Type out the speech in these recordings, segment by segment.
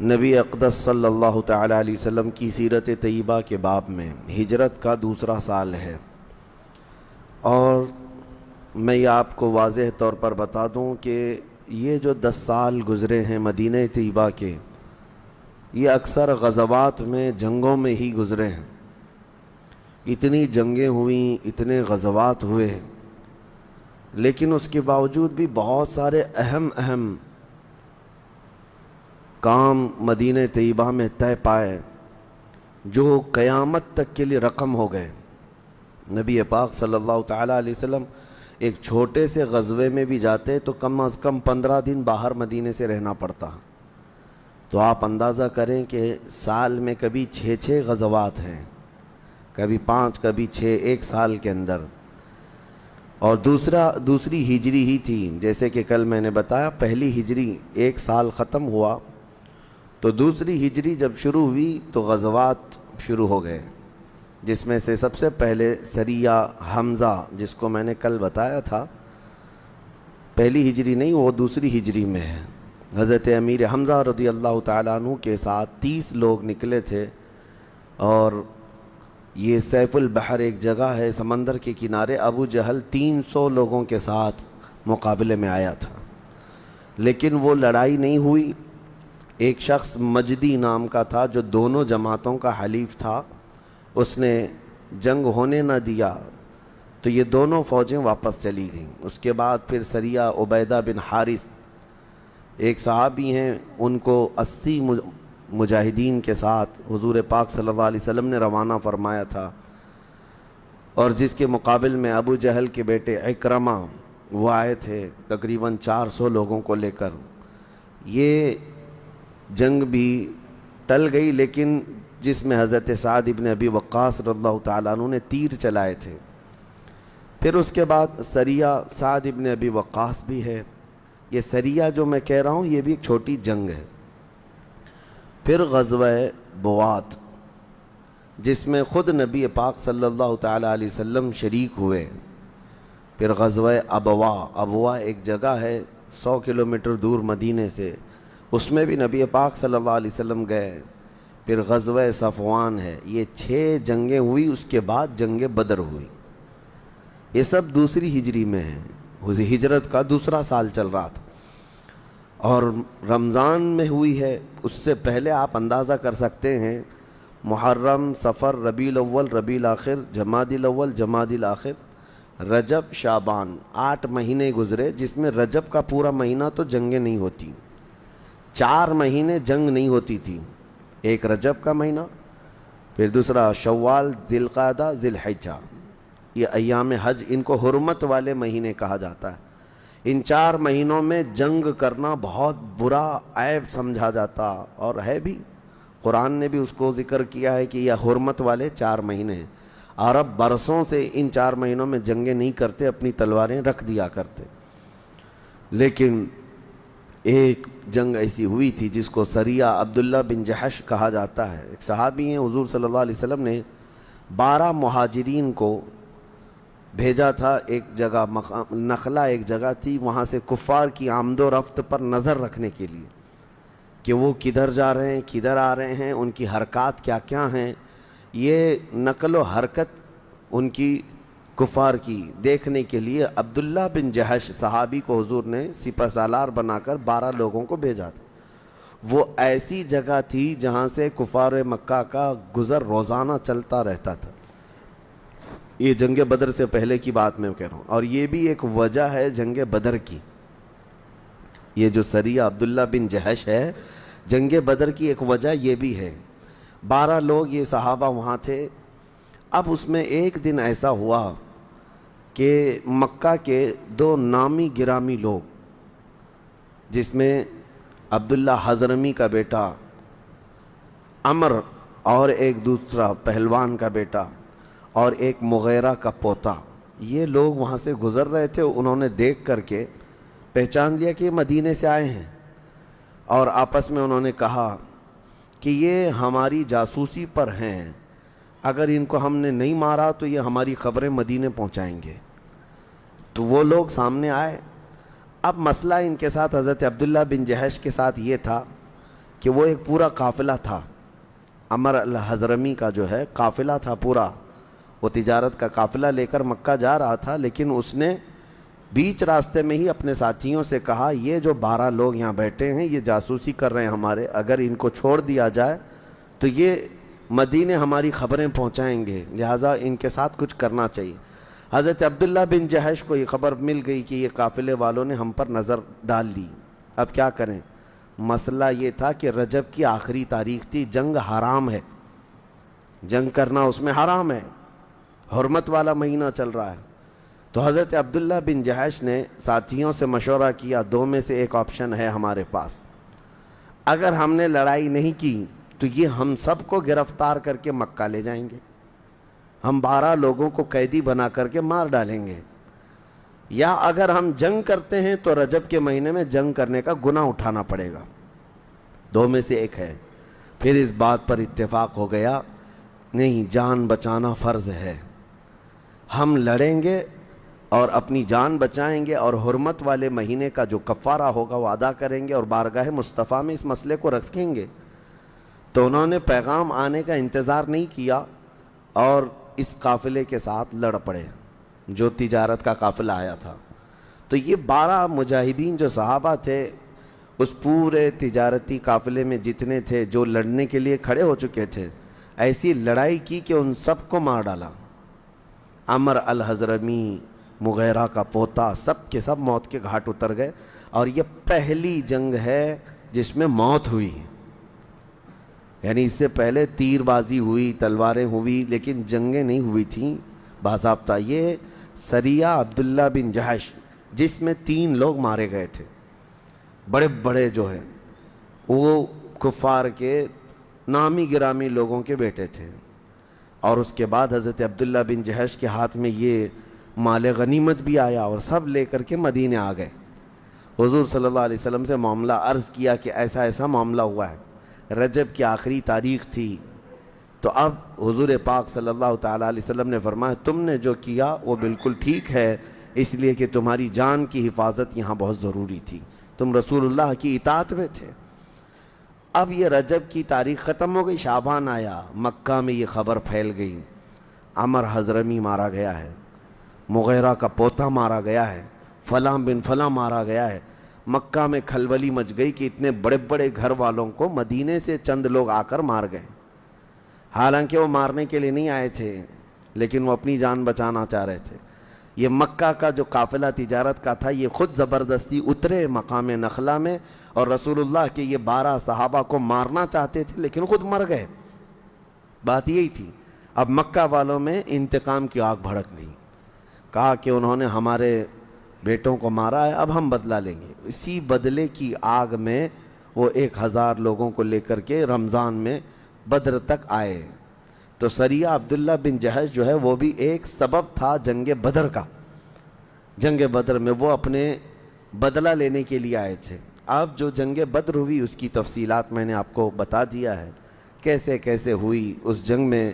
نبی اقدس صلی اللہ تعالی علیہ وسلم کی سیرت طیبہ کے باب میں ہجرت کا دوسرا سال ہے، اور میں یہ آپ کو واضح طور پر بتا دوں کہ یہ جو 10 سال گزرے ہیں مدینہ طیبہ کے، یہ اکثر غزوات میں، جنگوں میں ہی گزرے ہیں۔ اتنی جنگیں ہوئیں، اتنے غزوات ہوئے، لیکن اس کے باوجود بھی بہت سارے اہم کام مدینہ طیبہ میں طے پائے جو قیامت تک کے لیے رقم ہو گئے۔ نبی پاک صلی اللہ تعالیٰ علیہ وسلم ایک چھوٹے سے غزوے میں بھی جاتے تو کم از کم 15 دن باہر مدینے سے رہنا پڑتا۔ تو آپ اندازہ کریں کہ سال میں کبھی 6 غزوات ہیں، کبھی 5، کبھی 6 ایک سال کے اندر۔ اور دوسری ہجری ہی تھی، جیسے کہ کل میں نے بتایا، پہلی ہجری ایک سال ختم ہوا تو دوسری ہجری جب شروع ہوئی تو غزوات شروع ہو گئے، جس میں سے سب سے پہلے سریہ حمزہ، جس کو میں نے کل بتایا تھا، پہلی ہجری نہیں، وہ دوسری ہجری میں ہے۔ حضرت امیر حمزہ رضی اللہ تعالیٰ عنہ کے ساتھ 30 لوگ نکلے تھے، اور یہ سیف البحر ایک جگہ ہے سمندر کے کنارے، ابو جہل 300 لوگوں کے ساتھ مقابلے میں آیا تھا، لیکن وہ لڑائی نہیں ہوئی۔ ایک شخص مجدی نام کا تھا جو دونوں جماعتوں کا حلیف تھا، اس نے جنگ ہونے نہ دیا، تو یہ دونوں فوجیں واپس چلی گئیں۔ اس کے بعد پھر سریہ عبیدہ بن حارث، ایک صحابی ہیں، ان کو 80 مجاہدین کے ساتھ حضور پاک صلی اللہ علیہ وسلم نے روانہ فرمایا تھا، اور جس کے مقابل میں ابو جہل کے بیٹے عکرمہ وہ آئے تھے تقریباً 400 لوگوں کو لے کر۔ یہ جنگ بھی ٹل گئی، لیکن جس میں حضرت سعد ابن ابی وقاص رضی اللہ تعالیٰ عنہ نے تیر چلائے تھے۔ پھر اس کے بعد سریہ سعد ابن ابی وقاص بھی ہے۔ یہ سریہ جو میں کہہ رہا ہوں یہ بھی ایک چھوٹی جنگ ہے۔ پھر غزوہ بوات، جس میں خود نبی پاک صلی اللہ تعالیٰ علیہ وسلم شریک ہوئے۔ پھر غزوہ ابوا ایک جگہ ہے 100 کلومیٹر دور مدینے سے، اس میں بھی نبی پاک صلی اللہ علیہ وسلم گئے۔ پھر غزوہ صفوان ہے۔ یہ 6 جنگیں ہوئی، اس کے بعد جنگ بدر ہوئی۔ یہ سب دوسری ہجری میں ہیں، ہجرت کا دوسرا سال چل رہا تھا، اور رمضان میں ہوئی ہے۔ اس سے پہلے آپ اندازہ کر سکتے ہیں، محرم، صفر، ربیع الاول، ربیع الاخر، جمادی الاول، جمادی الاخر، رجب، شعبان، 8 مہینے گزرے، جس میں رجب کا پورا مہینہ تو جنگیں نہیں ہوتی، 4 مہینے جنگ نہیں ہوتی تھی۔ ایک رجب کا مہینہ، پھر دوسرا شوال، ذی القعدہ، ذی الحجہ، یہ ایام حج، ان کو حرمت والے مہینے کہا جاتا ہے۔ ان 4 مہینوں میں جنگ کرنا بہت برا عیب سمجھا جاتا، اور ہے بھی، قرآن نے بھی اس کو ذکر کیا ہے کہ یہ حرمت والے 4 مہینے ہیں۔ عرب برسوں سے ان 4 مہینوں میں جنگیں نہیں کرتے، اپنی تلواریں رکھ دیا کرتے۔ لیکن ایک جنگ ایسی ہوئی تھی جس کو سریہ عبداللہ بن جحش کہا جاتا ہے۔ ایک صحابی ہیں، حضور صلی اللہ علیہ وسلم نے 12 مہاجرین کو بھیجا تھا ایک جگہ، نخلا ایک جگہ تھی، وہاں سے کفار کی آمد و رفت پر نظر رکھنے کے لیے کہ وہ کدھر جا رہے ہیں، کدھر آ رہے ہیں، ان کی حرکات کیا کیا ہیں، یہ نقل و حرکت ان کی کفار کی دیکھنے کے لیے عبداللہ بن جحش صحابی کو حضور نے سپہ سالار بنا کر 12 لوگوں کو بھیجا تھا۔ وہ ایسی جگہ تھی جہاں سے کفار مکہ کا گزر روزانہ چلتا رہتا تھا۔ یہ جنگ بدر سے پہلے کی بات میں کہہ رہا ہوں، اور یہ بھی ایک وجہ ہے جنگ بدر کی۔ یہ جو سریہ عبداللہ بن جحش ہے، جنگ بدر کی ایک وجہ یہ بھی ہے۔ 12 لوگ یہ صحابہ وہاں تھے۔ اب اس میں ایک دن ایسا ہوا کہ مکہ کے 2 نامی گرامی لوگ، جس میں عبداللہ حضرمی کا بیٹا عمر، اور ایک دوسرا پہلوان کا بیٹا، اور ایک مغیرہ کا پوتا، یہ لوگ وہاں سے گزر رہے تھے۔ انہوں نے دیکھ کر کے پہچان لیا کہ یہ مدینے سے آئے ہیں، اور آپس میں انہوں نے کہا کہ یہ ہماری جاسوسی پر ہیں، اگر ان کو ہم نے نہیں مارا تو یہ ہماری خبریں مدینے پہنچائیں گے۔ تو وہ لوگ سامنے آئے۔ اب مسئلہ ان کے ساتھ، حضرت عبداللہ بن جحش کے ساتھ یہ تھا کہ وہ ایک پورا قافلہ تھا، عمر الحضرمی کا جو ہے قافلہ تھا پورا، وہ تجارت کا قافلہ لے کر مکہ جا رہا تھا، لیکن اس نے بیچ راستے میں ہی اپنے ساتھیوں سے کہا یہ جو 12 لوگ یہاں بیٹھے ہیں یہ جاسوسی کر رہے ہیں ہمارے، اگر ان کو چھوڑ دیا جائے تو یہ مدینے ہماری خبریں پہنچائیں گے، لہٰذا ان کے ساتھ کچھ کرنا چاہیے۔ حضرت عبداللہ بن جحش کو یہ خبر مل گئی کہ یہ قافلے والوں نے ہم پر نظر ڈال لی، اب کیا کریں؟ مسئلہ یہ تھا کہ رجب کی آخری تاریخ تھی، جنگ حرام ہے، جنگ کرنا اس میں حرام ہے، حرمت والا مہینہ چل رہا ہے۔ تو حضرت عبداللہ بن جحش نے ساتھیوں سے مشورہ کیا، 2 میں سے ایک آپشن ہے ہمارے پاس، اگر ہم نے لڑائی نہیں کی تو یہ ہم سب کو گرفتار کر کے مکہ لے جائیں گے، ہم 12 لوگوں کو قیدی بنا کر کے مار ڈالیں گے، یا اگر ہم جنگ کرتے ہیں تو رجب کے مہینے میں جنگ کرنے کا گناہ اٹھانا پڑے گا، 2 میں سے ایک ہے۔ پھر اس بات پر اتفاق ہو گیا نہیں، جان بچانا فرض ہے، ہم لڑیں گے اور اپنی جان بچائیں گے اور حرمت والے مہینے کا جو کفارہ ہوگا وہ ادا کریں گے اور بارگاہ مصطفیٰ میں اس مسئلے کو رکھیں گے۔ تو انہوں نے پیغام آنے کا انتظار نہیں کیا اور اس قافلے کے ساتھ لڑ پڑے جو تجارت کا قافلہ آیا تھا۔ تو یہ 12 مجاہدین جو صحابہ تھے اس پورے تجارتی قافلے میں جتنے تھے جو لڑنے کے لیے کھڑے ہو چکے تھے، ایسی لڑائی کی کہ ان سب کو مار ڈالا۔ عمر الحضرمی، مغیرہ کا پوتا، سب کے سب موت کے گھاٹ اتر گئے، اور یہ پہلی جنگ ہے جس میں موت ہوئی، یعنی اس سے پہلے تیر بازی ہوئی، تلواریں ہوئی، لیکن جنگیں نہیں ہوئی تھیں باضابطہ۔ یہ سریہ عبداللہ بن جحش جس میں 3 لوگ مارے گئے تھے، بڑے بڑے جو ہیں وہ کفار کے نامی گرامی لوگوں کے بیٹے تھے، اور اس کے بعد حضرت عبداللہ بن جحش کے ہاتھ میں یہ مال غنیمت بھی آیا اور سب لے کر کے مدینے آ گئے۔ حضور صلی اللہ علیہ وسلم سے معاملہ عرض کیا کہ ایسا ایسا معاملہ ہوا ہے، رجب کی آخری تاریخ تھی۔ تو اب حضور پاک صلی اللہ تعالیٰ علیہ وسلم نے فرمایا تم نے جو کیا وہ بالکل ٹھیک ہے، اس لیے کہ تمہاری جان کی حفاظت یہاں بہت ضروری تھی، تم رسول اللہ کی اطاعت میں تھے۔ اب یہ رجب کی تاریخ ختم ہو گئی، شعبان آیا، مکہ میں یہ خبر پھیل گئی عمر حضرمی مارا گیا ہے، مغیرہ کا پوتا مارا گیا ہے، فلاں بن فلاں مارا گیا ہے۔ مکہ میں کھلبلی مچ گئی کہ اتنے بڑے بڑے گھر والوں کو مدینے سے چند لوگ آ کر مار گئے، حالانکہ وہ مارنے کے لیے نہیں آئے تھے لیکن وہ اپنی جان بچانا چاہ رہے تھے۔ یہ مکہ کا جو قافلہ تجارت کا تھا یہ خود زبردستی اترے مقام نخلا میں، اور رسول اللہ کے یہ 12 صحابہ کو مارنا چاہتے تھے لیکن خود مر گئے۔ بات یہی تھی۔ اب مکہ والوں میں انتقام کی آگ بھڑک گئی، کہا کہ انہوں نے ہمارے بیٹوں کو مارا ہے، اب ہم بدلہ لیں گے۔ اسی بدلے کی آگ میں وہ 1000 لوگوں کو لے کر کے رمضان میں بدر تک آئے۔ تو سریہ عبداللہ بن جحش جو ہے وہ بھی ایک سبب تھا جنگ بدر کا۔ جنگ بدر میں وہ اپنے بدلہ لینے کے لیے آئے تھے۔ اب جو جنگ بدر ہوئی اس کی تفصیلات میں نے آپ کو بتا دیا ہے، کیسے کیسے ہوئی، اس جنگ میں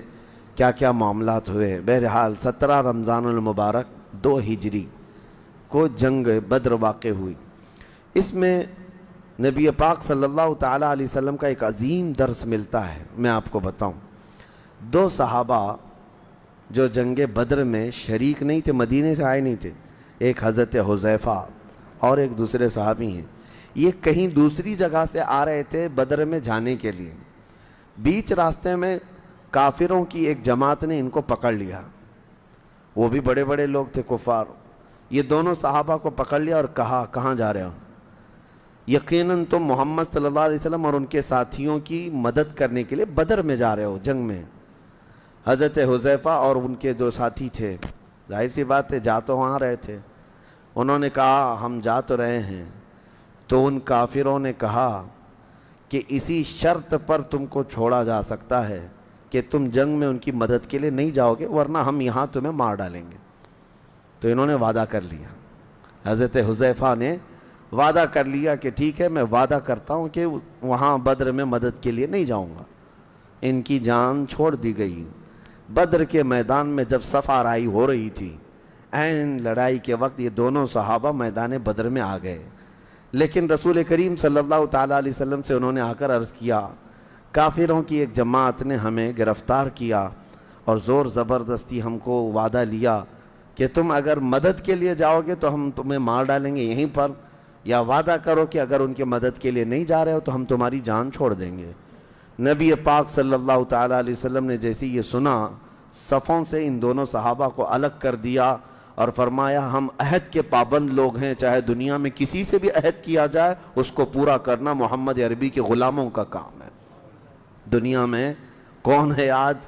کیا کیا معاملات ہوئے۔ بہرحال 17 رمضان المبارک 2 ہجری کو جنگ بدر واقع ہوئی۔ اس میں نبی پاک صلی اللہ تعالیٰ علیہ وسلم کا ایک عظیم درس ملتا ہے۔ میں آپ کو بتاؤں، 2 صحابہ جو جنگ بدر میں شریک نہیں تھے، مدینے سے آئے نہیں تھے، ایک حضرت حذیفہ اور ایک دوسرے صحابی ہیں، یہ کہیں دوسری جگہ سے آ رہے تھے بدر میں جانے کے لیے۔ بیچ راستے میں کافروں کی ایک جماعت نے ان کو پکڑ لیا، وہ بھی بڑے بڑے لوگ تھے کفار۔ یہ دونوں صحابہ کو پکڑ لیا اور کہا کہاں جا رہے ہو؟ یقیناً تم محمد صلی اللہ علیہ وسلم اور ان کے ساتھیوں کی مدد کرنے کے لیے بدر میں جا رہے ہو، جنگ میں۔ حضرت حذیفہ اور ان کے جو ساتھی تھے، ظاہر سی بات ہے جا تو وہاں رہے تھے، انہوں نے کہا ہم جا تو رہے ہیں۔ تو ان کافروں نے کہا کہ اسی شرط پر تم کو چھوڑا جا سکتا ہے کہ تم جنگ میں ان کی مدد کے لیے نہیں جاؤ گے، ورنہ ہم یہاں تمہیں مار ڈالیں گے۔ تو انہوں نے وعدہ کر لیا، حضرت حذیفہ نے وعدہ کر لیا کہ ٹھیک ہے میں وعدہ کرتا ہوں کہ وہاں بدر میں مدد کے لیے نہیں جاؤں گا۔ ان کی جان چھوڑ دی گئی۔ بدر کے میدان میں جب صف آرائی ہو رہی تھی، عین لڑائی کے وقت یہ دونوں صحابہ میدان بدر میں آ گئے، لیکن رسول کریم صلی اللہ تعالیٰ علیہ وسلم سے انہوں نے آ کر عرض کیا، کافروں کی ایک جماعت نے ہمیں گرفتار کیا اور زور زبردستی ہم کو وعدہ لیا کہ تم اگر مدد کے لیے جاؤ گے تو ہم تمہیں مار ڈالیں گے یہیں پر، یا وعدہ کرو کہ اگر ان کے مدد کے لیے نہیں جا رہے ہو تو ہم تمہاری جان چھوڑ دیں گے۔ نبی پاک صلی اللہ تعالیٰ علیہ وسلم نے جیسی یہ سنا، صفوں سے ان دونوں صحابہ کو الگ کر دیا اور فرمایا ہم عہد کے پابند لوگ ہیں، چاہے دنیا میں کسی سے بھی عہد کیا جائے اس کو پورا کرنا محمد عربی کے غلاموں کا کام ہے۔ دنیا میں کون ہے آج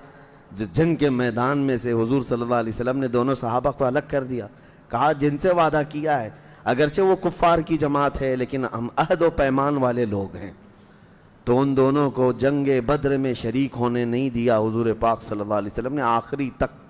جو جنگ کے میدان میں سے حضور صلی اللہ علیہ وسلم نے دونوں صحابہ کو الگ کر دیا، کہا جن سے وعدہ کیا ہے اگرچہ وہ کفار کی جماعت ہے لیکن ہم عہد و پیمان والے لوگ ہیں، تو ان دونوں کو جنگ بدر میں شریک ہونے نہیں دیا حضور پاک صلی اللہ علیہ وسلم نے آخری تک۔